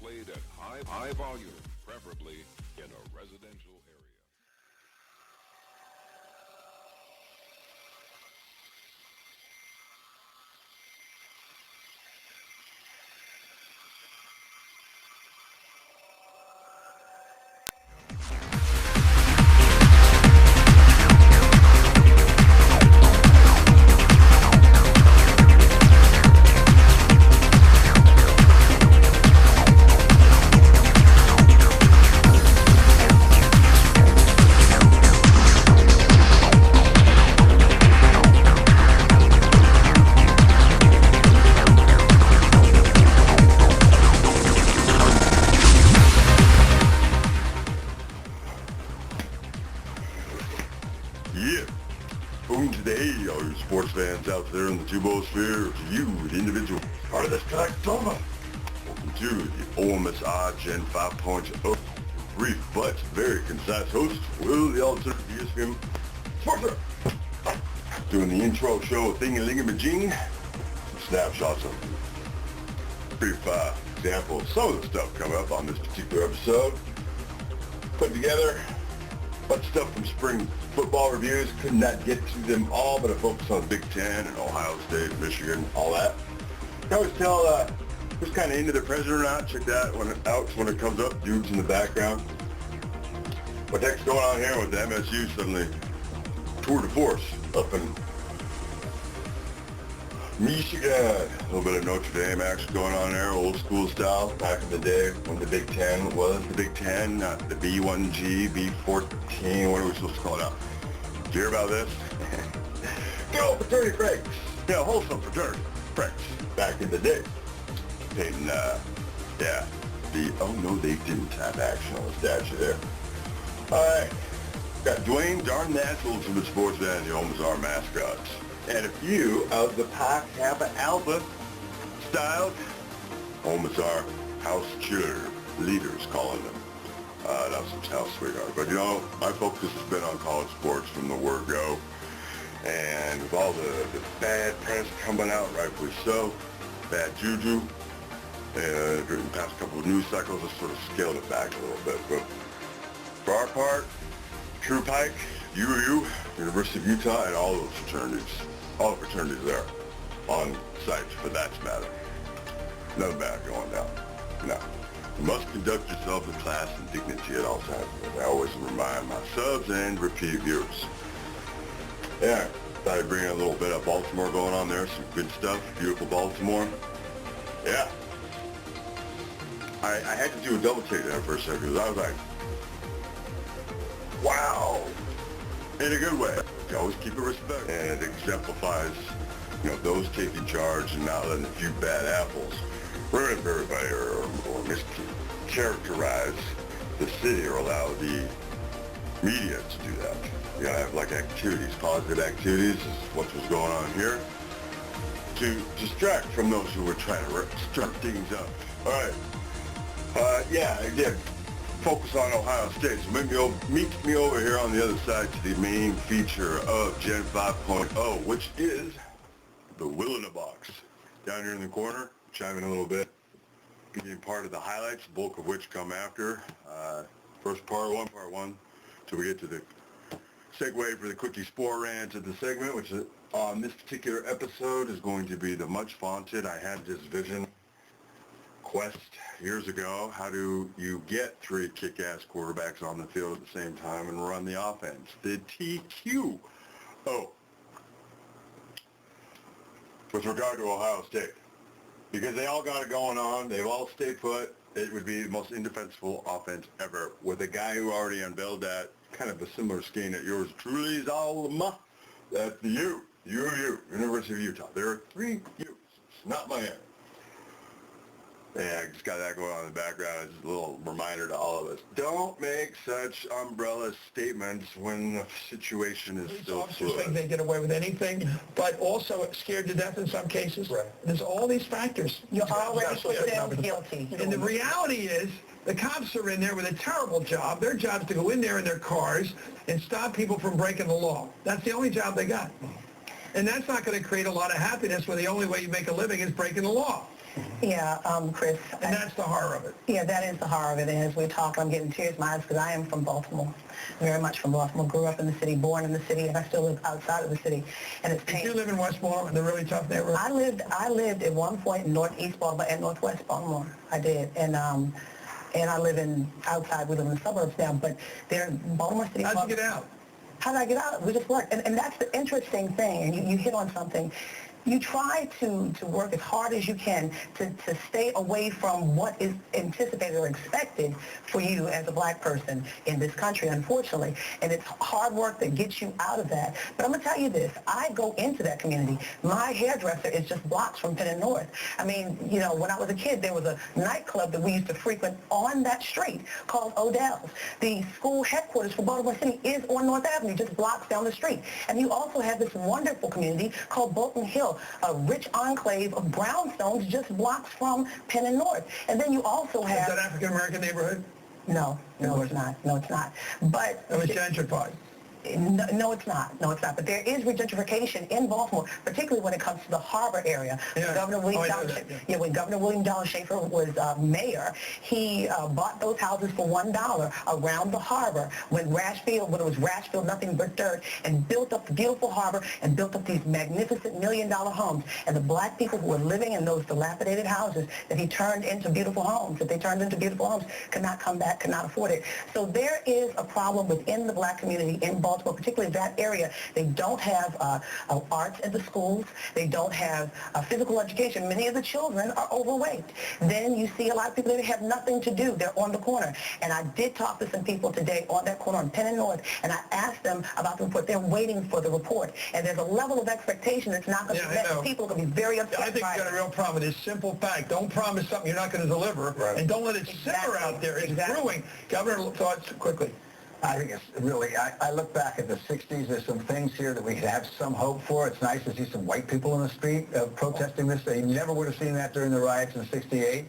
played at high volume, preferably in a residential area. Yeah. Boom today, all you sports fans out there in the Tubosphere, to you, the individual part of this collectoma. Welcome to the OMSR Gen 5.0. Brief but very concise host, Will the Alternative ESPN Sports. Doing the intro show thingy-lingy-majing. Some snapshots of brief example of some of the stuff coming up on this particular episode. Put together a bunch of stuff from spring football reviews. Could not get to them all, but I focused on Big Ten and Ohio State, Michigan, all that. I always tell who's kind of into the president or not. Check that one out when it comes up. Dudes in the background. What the heck's going on here with the MSU suddenly tour de force up in Michigan? A little bit of Notre Dame action going on there, old school style, back in the day when the Big Ten was the Big Ten, not the B1G, B14, what are we supposed to call it now? Did you hear about this? Good old fraternity pranks. Yeah, wholesome fraternity pranks back in the day. Peyton, oh no, they didn't have action on the statue there. Alright, got Dwayne Darn That's Ultimate Sportsman, the OMSR mascots. And a few of the Pi Kappa Alpha styled OMSR house cheerleader leaders, calling them. Not some house sweetheart. But you know, my focus has been on college sports from the word go. And with all the bad press coming out, rightfully so, bad juju, and during the past couple of news cycles, I sort of scaled it back a little bit. But for our part, True Pike, UU, University of Utah, and all those fraternities. All the fraternities there on site, for that matter. Nothing bad going down. No. You must conduct yourself with class and dignity at all times. I always remind my subs and repeat viewers. Yeah, thought I'd bring in a little bit of Baltimore going on there. Some good stuff. Beautiful Baltimore. Yeah. I had to do a double take there for a second because I was like, wow. In a good way. You always keep it respect. And it exemplifies, you know, those taking charge and not letting a few bad apples ruin it for everybody or mischaracterize the city or allow the media to do that. You gotta have like activities, positive activities is what was going on here to distract from those who were trying to start things up. Alright. Yeah, again, focus on Ohio State. So meet me over here on the other side to the main feature of Gen 5.0, which is the Will in a Box. Down here in the corner, chime in a little bit, give you part of the highlights, the bulk of which come after. First part one, till we get to the segue for the quickie sport rant of the segment, which is, on this particular episode is going to be the much vaunted, I had this vision quest years ago. How do you get three kick-ass quarterbacks on the field at the same time and run the offense? The TQO. With regard to Ohio State, because they all got it going on, they've all stayed put, it would be the most indefensible offense ever with a guy who already unveiled that kind of a similar scheme that yours truly is alma. That's the U, University of Utah. There are 3 U's. It's not Miami. Yeah, I just got that going on in the background. It's just a little reminder to all of us. Don't make such umbrella statements when the situation is still fluid. Officers think they get away with anything, but also scared to death in some cases. Right. There's all these factors. You already put them guilty. And the reality is, the cops are in there with a terrible job. Their job is to go in there in their cars and stop people from breaking the law. That's the only job they got. And that's not going to create a lot of happiness when the only way you make a living is breaking the law. Yeah, Chris. And that's the horror of it. Yeah, that is the horror of it. And as we talk, I'm getting tears in my eyes because I am from Baltimore, very much from Baltimore. Grew up in the city, born in the city, and I still live outside of the city. And it's painful. Did you live in West Baltimore, in the really tough neighborhood? I lived at one point in northeast Baltimore and northwest Baltimore. I did, and I live outside. We live in the suburbs now, but there, Baltimore City. How'd you get out? How did I get out? We just worked. And that's the interesting thing, and you hit on something. You try to work as hard as you can to stay away from what is anticipated or expected for you as a black person in this country, unfortunately. And it's hard work that gets you out of that. But I'm going to tell you this. I go into that community. My hairdresser is just blocks from Penn and North. I mean, you know, when I was a kid, there was a nightclub that we used to frequent on that street called Odell's. The school headquarters for Baltimore City is on North Avenue, just blocks down the street. And you also have this wonderful community called Bolton Hill, a rich enclave of brownstones just blocks from Penn and North. And then you also have... Is that African-American neighborhood? No, it's not. No, it's not. But... It was gentrified. No, it's not. No, it's not. But there is regentrification in Baltimore, particularly when it comes to the harbor area. Yeah. When Governor William Donald Schaefer was mayor, he bought those houses for $1 around the harbor when it was Rashfield, nothing but dirt, and built up the beautiful harbor and built up these magnificent $1 million homes. And the black people who were living in those dilapidated houses that he turned into beautiful homes, could not come back, could not afford it. So there is a problem within the black community in Baltimore, particularly that area. They don't have arts in the schools. They don't have physical education. Many of the children are overweight. Then you see a lot of people that have nothing to do. They're on the corner. And I did talk to some people today on that corner on Penn and North, and I asked them about the report. They're waiting for the report. And there's a level of expectation that's not going to be met. People are going to be very upset. I think you've got a real problem with this simple fact. Don't promise something you're not going to deliver, and don't let it simmer out there. It's brewing. Governor, thoughts quickly. I think it's really, I look back at the 60s, there's some things here that we have some hope for. It's nice to see some white people in the street protesting this. They never would have seen that during the riots in '68.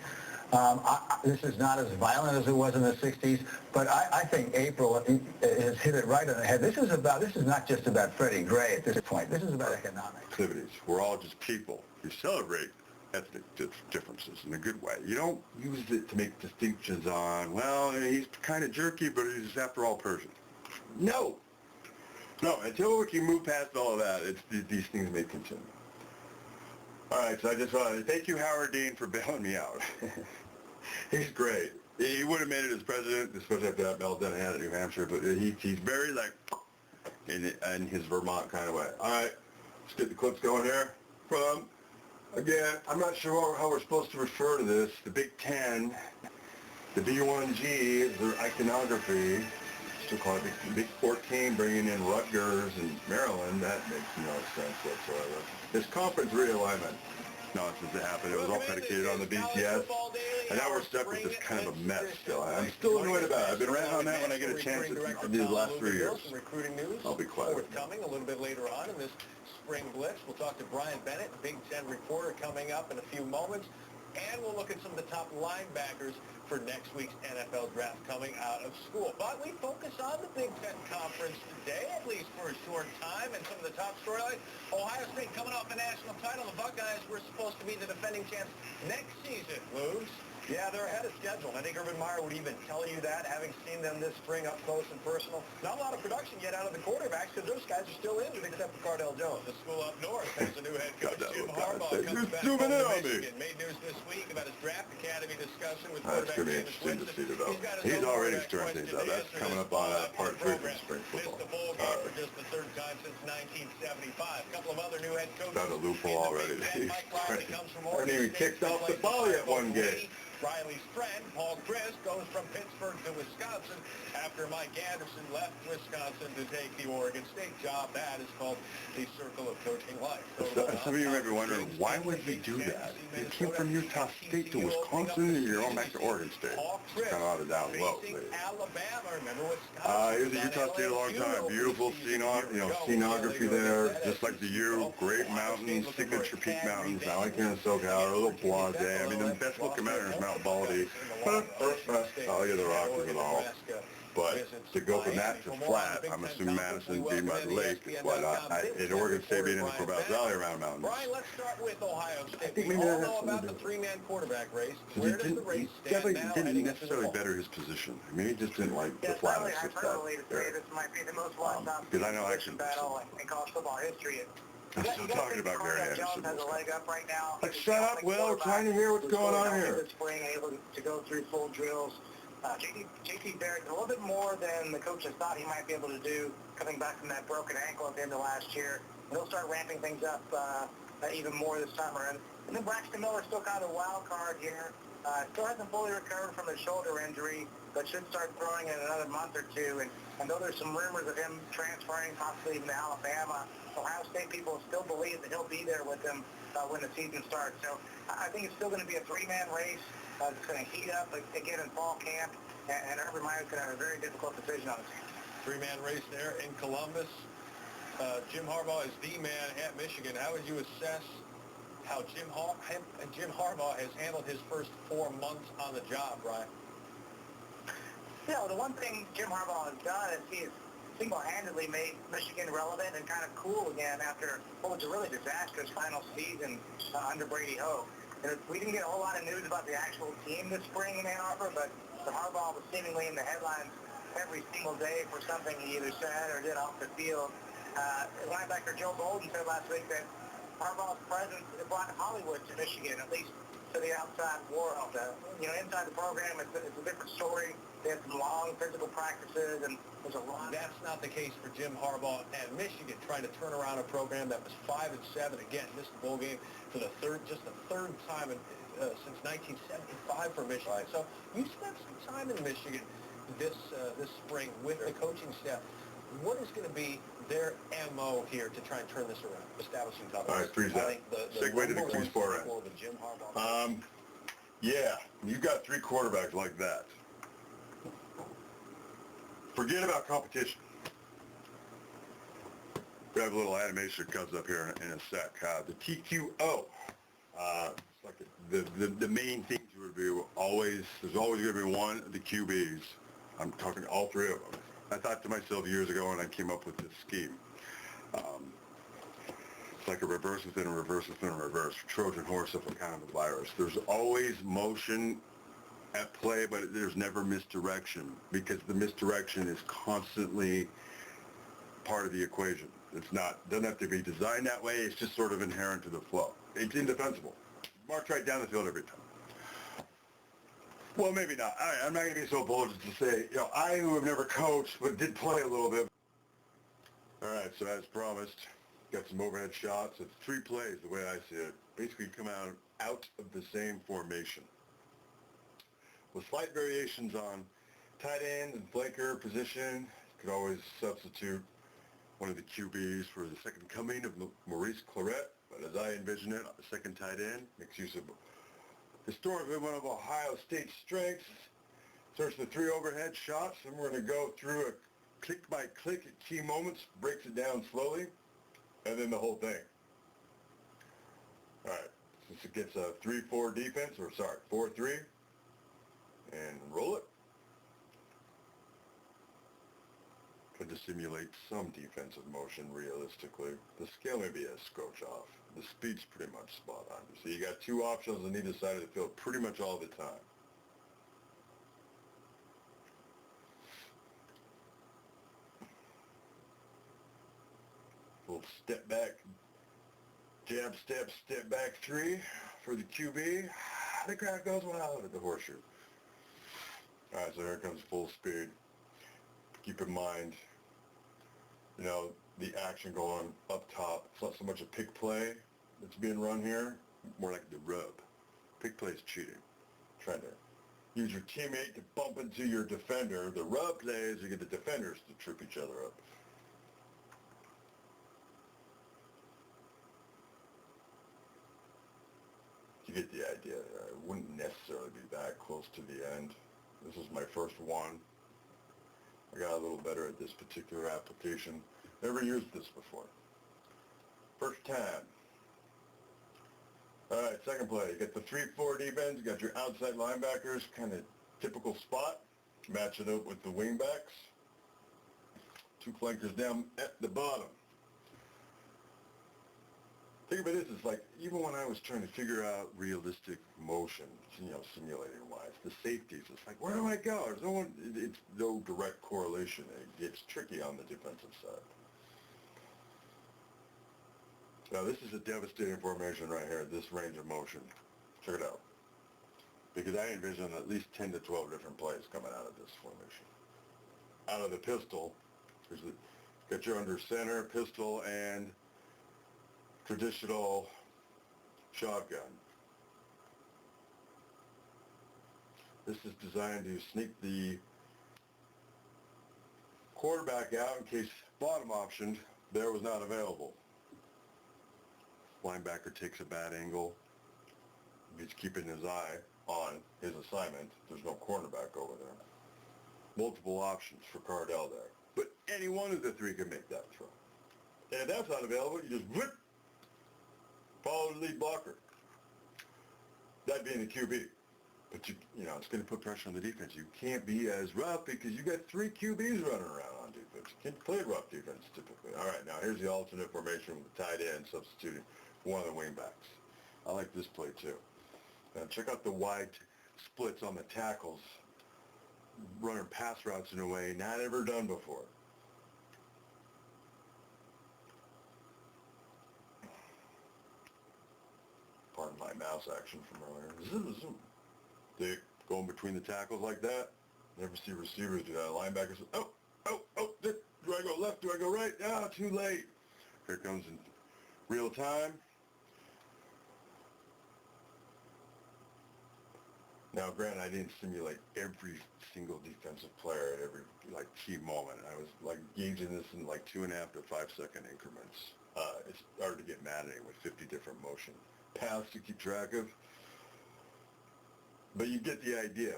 This is not as violent as it was in the 60s, but I think April has hit it right on the head. This is not just about Freddie Gray at this point. This is about economics. Activities. We're all just people. We celebrate ethnic differences in a good way. You don't use it to make distinctions on, well, he's kind of jerky, but he's after all Persian. No, until we can move past all of that, these things may continue. All right, so I just want to thank you, Howard Dean, for bailing me out. He's great. He would have made it as president, especially after that meltdown he had in New Hampshire, but he's very, like, in his Vermont kind of way. All right, let's get the clips going here from... Again, I'm not sure how we're supposed to refer to this. The Big Ten, the B1G is their iconography. Still call it Big 14, bringing in Rutgers and Maryland. That makes no sense whatsoever. This conference realignment nonsense that happened, it was all predicated on the BCS. And now we're stuck with this kind of a mess still. I'm still annoyed about it. I've been ranting on that when I get a chance these last 3 years. I'll be quiet. Forthcoming a little bit later on in this Spring Blitz. We'll talk to Brian Bennett, Big Ten reporter, coming up in a few moments. And we'll look at some of the top linebackers for next week's NFL draft coming out of school. But we focus on the Big Ten Conference today, at least for a short time, and some of the top storylines. Ohio State coming off a national title. The Buckeyes were supposed to be the defending champs next season, Ludes. Yeah, they're ahead of schedule. I think Urban Meyer would even tell you that, having seen them this spring up close and personal. Not a lot of production yet out of the quarterbacks because those guys are still injured except for Cardell Jones. The school up north has a new head coach. Jim Harbaugh comes back home to Michigan. Made news this week about his draft academy discussion with That's going to be interesting to see develop. He's already stirring things up. That's coming up on part 3 from spring football. Missed the bowl game for just the third time since 1975. A couple of other new head coaches. Found a loophole already. Mike Riley comes from And he kicked off the ball yet one game. Riley's friend, Paul Chryst, goes from Pittsburgh to Wisconsin after Mike Anderson left Wisconsin to take the Oregon State job. That is called the circle of coaching life. Some of you may be wondering, why would he do that? He came from Utah State to Wisconsin, and you're going back to Oregon State. It's kind of out of down low. Alabama, remember Wisconsin? He was at Utah State a long time. Beautiful scenography there, just like the U. Great mountains, signature peak mountains. I like here in SoCal, a little blasé. I mean, the best looking mountain is Mount Baldy. Oh, yeah, the Rockies and all. But to go from that to flat, I'm assuming Madison being by the lake and whatnot. In Oregon State being in the Corvallis Valley around mountains. Brian, let's start with Ohio State. I think We maybe all that has know something about to the do with it. three-man quarterback race. He Where does the race stand definitely now didn't heading into the necessarily fall? better his position. I mean, he just didn't like the Yeah, it's flatness really of hyperbole to that. say this might be the most watched Because I know actually, battle in college football history. I'm still talking about Gary Anderson. Jones has a leg up right now. Like, shut up, Will. We're trying to hear what's going on here. This spring, able to go through full drills. JT Barrett, a little bit more than the coaches thought he might be able to do coming back from that broken ankle at the end of last year. And he'll start ramping things up even more this summer. And then Braxton Miller's still kind of a wild card here. Still hasn't fully recovered from his shoulder injury, but should start throwing in another month or two. And though there's some rumors of him transferring possibly even to Alabama, Ohio State people still believe that he'll be there with them when the season starts. So I think it's still going to be a three-man race. It's going to heat up again in fall camp, and Urban Meyer's going to have a very difficult decision on his hands. Three-man race there in Columbus. Jim Harbaugh is the man at Michigan. How would you assess how Jim Harbaugh has handled his first 4 months on the job, Brian? Yeah, well, the one thing Jim Harbaugh has done is he has single-handedly made Michigan relevant and kind of cool again after what was a really disastrous final season under Brady Hoke. We didn't get a whole lot of news about the actual team this spring in Ann Arbor, but Harbaugh was seemingly in the headlines every single day for something he either said or did off the field. Linebacker Joe Bolden said last week that Harbaugh's presence brought Hollywood to Michigan, at least to the outside world. Inside the program, it's a different story. They had some long physical practices, and there's a lot. That's not the case for Jim Harbaugh at Michigan, trying to turn around a program that was 5-7. Again, missed the bowl game for the third time since 1975 for Michigan. So you spent some time in Michigan this spring with the coaching staff. What is going to be their MO here to try and turn this around, establishing toughness? All right, freeze that. Segue to the Clean Sport for the Jim Harbaugh. Yeah, you've got three quarterbacks like that. Forget about competition. We have a little animation that comes up here in a sec. The TQO. It's like the main thing to review. There's always going to be one of the QBs. I'm talking all three of them. I thought to myself years ago, and I came up with this scheme. It's like a reverse within a reverse within a reverse. Trojan horse of a kind of a virus. There's always motion at play, but there's never misdirection, because the misdirection is constantly part of the equation. Doesn't have to be designed that way. It's just sort of inherent to the flow. It's indefensible. March right down the field every time. Well, maybe not. I'm not going to be so bold as to say, I who have never coached but did play a little bit. All right, so as promised, got some overhead shots. It's 3 plays the way I see it. Basically come out of the same formation, with slight variations on tight end and flanker position. You could always substitute one of the QBs for the second coming of Maurice Claret, but as I envision it, the second tight end makes use of historically one of Ohio State's strengths. Search the 3 overhead shots, and we're going to go through a click by click at key moments, breaks it down slowly, and then the whole thing. All right, since it gets a 3-4 defense, 4-3, and roll it. Try to simulate some defensive motion realistically. The scale may be a scotch off. The speed's pretty much spot on. So you got 2 options on either side of the field pretty much all the time. Little step back, jab, step back 3 for the QB. The crowd goes wild at the horseshoe. All right, so here comes full speed. Keep in mind, the action going up top. It's not so much a pick play that's being run here, more like the rub. Pick play is cheating. Trying to use your teammate to bump into your defender. The rub play is you get the defenders to trip each other up. You get the idea there. I wouldn't necessarily be that close to the end. This is my first one. I got a little better at this particular application. Never used this before. First time. All right, second play. You got the 3-4 defense. You got your outside linebackers, kind of typical spot. Match it up with the wingbacks. two flankers down at the bottom. Think about this, it's like, even when I was trying to figure out realistic motion, simulator-wise, the safeties, it's like, where do I go? There's no one, it's no direct correlation. It gets tricky on the defensive side. Now this is a devastating formation right here, this range of motion. Check it out. Because I envision at least 10 to 12 different plays coming out of this formation. Out of the pistol, got your under center, pistol, and traditional shotgun. This is designed to sneak the quarterback out in case bottom option there was not available. Linebacker takes a bad angle. He's keeping his eye on his assignment. There's no cornerback over there. Multiple options for Cardell there. But any one of the three can make that throw. And if that's not available, you just whip, follow the lead blocker. That being the QB. But it's going to put pressure on the defense. You can't be as rough because you got three QBs running around on defense. You can't play rough defense typically. All right, now here's the alternate formation with the tight end substituting for one of the wingbacks. I like this play too. Now check out the wide splits on the tackles, running pass routes in a way not ever done before. Pardon my mouse action from earlier. Zoom, zoom. They going between the tackles like that. Never see receivers do that. Linebackers, do I go left? Do I go right? Ah, too late. Here it comes in real time. Now, granted, I didn't simulate every single defensive player at every key moment. I was gauging this in 2.5 to 5 second increments. It started to get maddening with 50 different motion paths to keep track of. But you get the idea.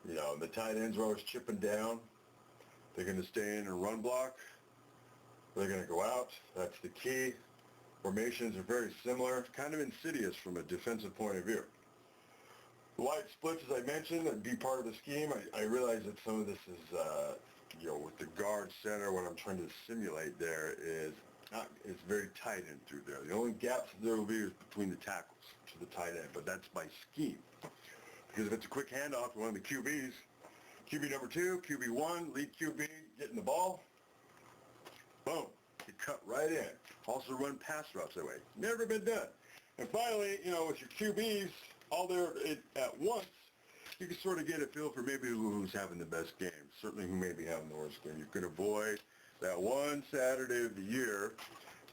The tight ends are always chipping down. They're going to stay in a run block. They're going to go out. That's the key. Formations are very similar, kind of insidious from a defensive point of view. The wide splits, as I mentioned, would be part of the scheme. I realize that some of this is, with the guard center, what I'm trying to simulate there is it's very tight in through there. The only gaps there will be is between the tackles to the tight end, but that's by scheme. Because if it's a quick handoff to one of the QBs, QB number 2, QB 1, lead QB, getting the ball, boom, you cut right in. Also run pass routes that way. Never been done. And finally, with your QBs all there at once, you can sort of get a feel for maybe who's having the best game, certainly who may be having the worst game. You can avoid that one Saturday of the year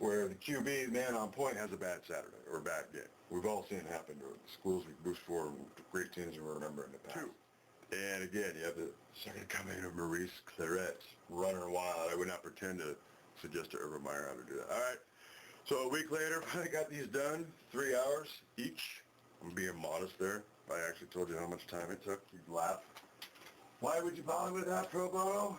where the QB, man on point, has a bad Saturday or a bad game. We've all seen it happen to schools we boost for, great teams we remember in the past. And again, you have the second coming of Maurice Claret, running wild. I would not pretend to suggest to Urban Meyer how to do that. All right. So a week later, I got these done, 3 hours each. I'm being modest there. I actually told you how much time it took. You'd laugh. Why would you bother with that, pro bono?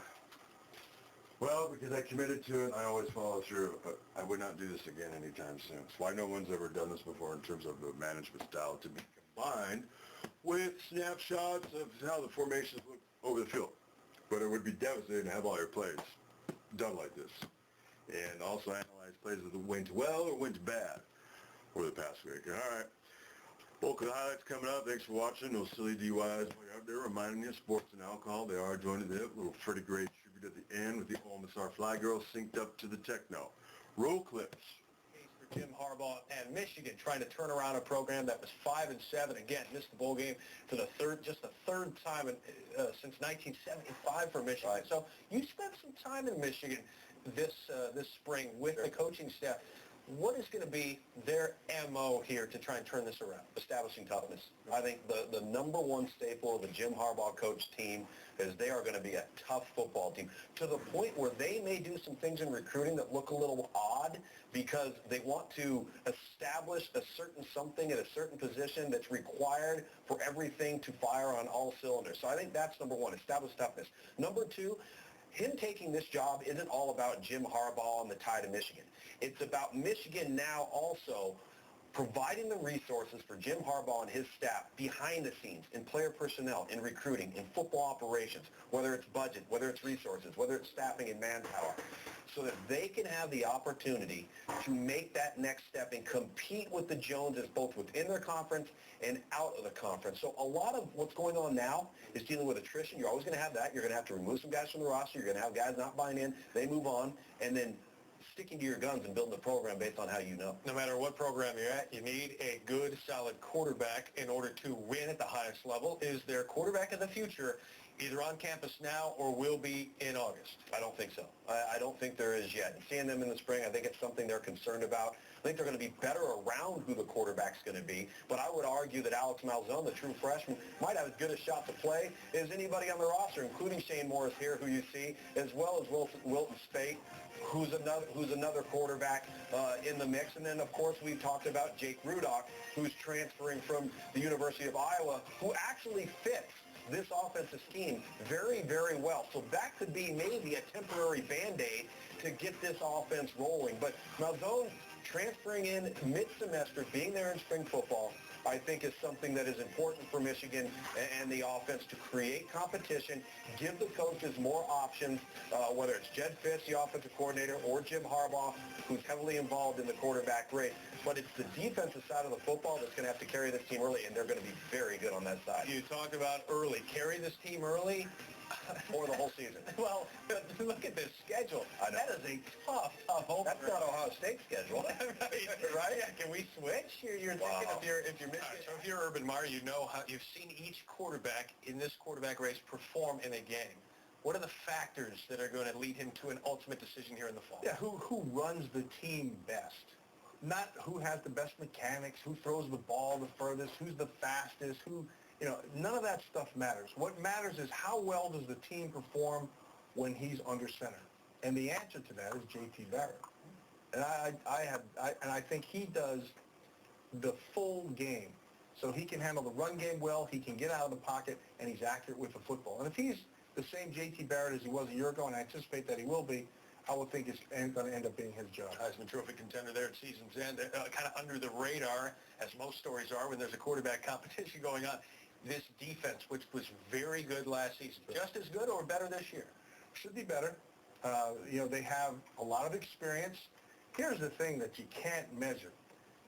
Well, because I committed to it, I always follow through, but I would not do this again anytime soon. It's why no one's ever done this before in terms of the management style to be combined with snapshots of how the formations look over the field. But it would be devastating to have all your plays done like this. And also analyze plays that went well or went bad over the past week. All right. Bulk of the highlights coming up. Thanks for watching. Those silly DUIs out there reminding you of sports and alcohol. They are joining the little Freddie Gray tribute at the end with the OMSR Fly Girl synced up to the techno. Roll clips. Case for Jim Harbaugh and Michigan trying to turn around a program that was 5-7. Again, missed the bowl game for the third time since 1975 for Michigan. Right. So you spent some time in Michigan this spring with the coaching staff. What is going to be their MO here to try and turn this around, establishing toughness? I think the number one staple of the Jim Harbaugh coach team is they are going to be a tough football team, to the point where they may do some things in recruiting that look a little odd because they want to establish a certain something at a certain position that's required for everything to fire on all cylinders. So I think that's number one, establish toughness. Number two, him taking this job isn't all about Jim Harbaugh and the Tide of Michigan. It's about Michigan now also providing the resources for Jim Harbaugh and his staff behind the scenes in player personnel, in recruiting, in football operations, whether it's budget, whether it's resources, whether it's staffing and manpower, so that they can have the opportunity to make that next step and compete with the Joneses both within their conference and out of the conference. So a lot of what's going on now is dealing with attrition. You're always going to have that. You're going to have to remove some guys from the roster. You're going to have guys not buying in. They move on. And then sticking to your guns and building the program based on how you know. No matter what program you're at, you need a good, solid quarterback in order to win at the highest level. Is there a quarterback of the future either on campus now or will be in August? I don't think so. I don't think there is yet. Seeing them in the spring, I think it's something they're concerned about. I think they're going to be better around who the quarterback's going to be, but I would argue that Alex Malzone, the true freshman, might have as good a shot to play as anybody on the roster, including Shane Morris here, who you see, as well as Wilton Spate, who's another quarterback in the mix. And then, of course, we've talked about Jake Rudock, who's transferring from the University of Iowa, who actually fits this offensive scheme very, very well. So that could be maybe a temporary Band-Aid to get this offense rolling. But Malzone transferring in mid-semester, being there in spring football, I think is something that is important for Michigan and the offense to create competition, give the coaches more options, whether it's Jed Fish, the offensive coordinator, or Jim Harbaugh, who's heavily involved in the quarterback race. But it's the defensive side of the football that's going to have to carry this team early, and they're going to be very good on that side. You talk about early. Carry this team early? Or the whole season. Well, look at this schedule. That is a tough opener. That's not Ohio State's schedule. Right? Yeah, can we switch? You're thinking if you're Michigan. Right, so if you're Urban Meyer, you know how you've seen each quarterback in this quarterback race perform in a game. What are the factors that are going to lead him to an ultimate decision here in the fall? Yeah, who runs the team best? Not who has the best mechanics, who throws the ball the furthest, who's the fastest, none of that stuff matters. What matters is how well does the team perform when he's under center. And the answer to that is J.T. Barrett. And I think he does the full game. So he can handle the run game well, he can get out of the pocket, and he's accurate with the football. And if he's the same J.T. Barrett as he was a year ago, and I anticipate that he will be, I would think it's going to end up being his job. Heisman Trophy contender there at season's end, kind of under the radar, as most stories are when there's a quarterback competition going on. This defense, which was very good last season, just as good or better this year? Should be better. They have a lot of experience. Here's the thing that you can't measure.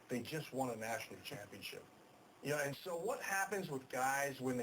They just won a national championship. And so what happens with guys when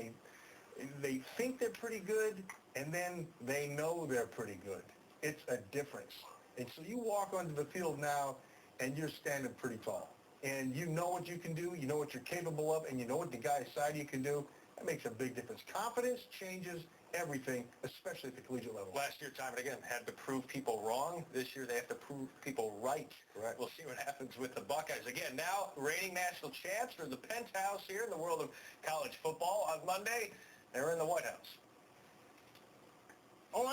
they think they're pretty good and then they know they're pretty good? It's a difference. And so you walk onto the field now and you're standing pretty tall. And you know what you can do, you know what you're capable of, and you know what the guy beside you can do. That makes a big difference. Confidence changes everything, especially at the collegiate level. Last year, time and again, had to prove people wrong. This year, they have to prove people right. Correct. We'll see what happens with the Buckeyes. Again, now reigning national champs for the penthouse here in the world of college football. On Monday, they're in the White House. OH!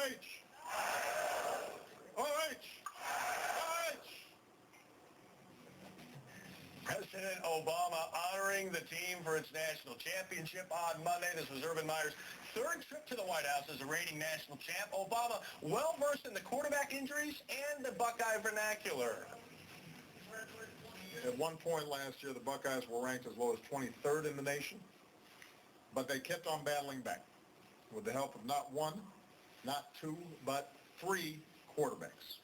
President Obama honoring the team for its national championship on Monday. This was Urban Meyer's third trip to the White House as a reigning national champ. Obama well-versed in the quarterback injuries and the Buckeye vernacular. At one point last year, the Buckeyes were ranked as low as 23rd in the nation, but they kept on battling back with the help of not one, not two, but three quarterbacks.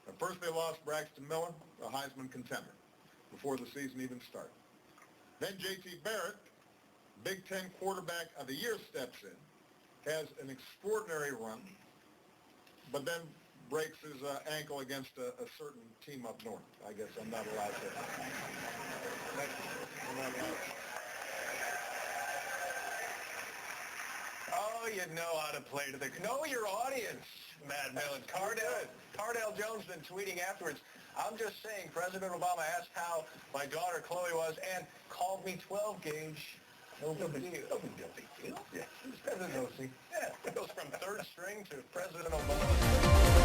At first, they lost Braxton Miller, a Heisman contender, before the season even started. Then J.T. Barrett, Big Ten Quarterback of the Year, steps in, has an extraordinary run, but then breaks his ankle against a certain team up north. I guess I'm not allowed to. I'm not allowed to. Oh, you know how to play to the... Know your audience, Matt Millen. Cardell Jones been tweeting afterwards. I'm just saying, President Obama asked how my daughter Chloe was and called me 12 gauge. No big deal. No big deal. Yeah. President OC. Yeah. It goes from third string to President Obama.